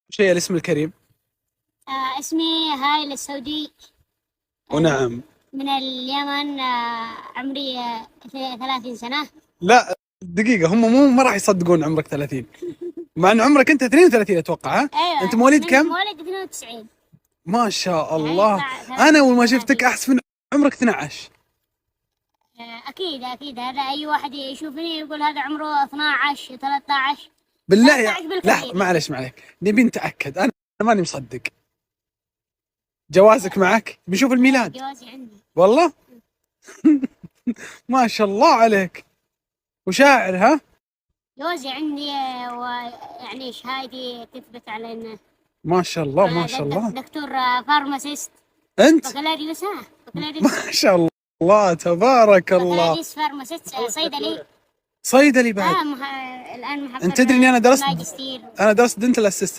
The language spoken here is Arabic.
وش هي الاسم الكريم؟ اسمي هايل السودي. ونعم. من اليمن. عمري 30 سنة. لا دقيقة، هم ما راح يصدقون عمرك 30، مع ان عمرك انت 32 اتوقع. ها؟ أيوة، انت مواليد كم؟ مواليد 92. ما شاء يعني الله. يطلع انا اول ما 30. شفتك احس من عمرك 12. أكيد هذا أي واحد يشوفني يقول هذا عمره 12 13. بالله 13 لا بالكثير. معلش عليك، نبي نتاكد. انا ماني مصدق. جوازك معك؟ بنشوف الميلاد. جوازي عندي والله. ما شاء الله عليك. وشاعر ها؟ جوازي عندي. ويعني شهادتي تثبت على إنه ما شاء الله ما شاء الله. دكتور فارماسيست. انت بكالوريوس. ما شاء الله تبارك الله. بكالوريوس فارماسيست. صيدلي. صيدلي بعد. الآن محضر انت تدري اني انا درست ماجستير. دنتال اسيست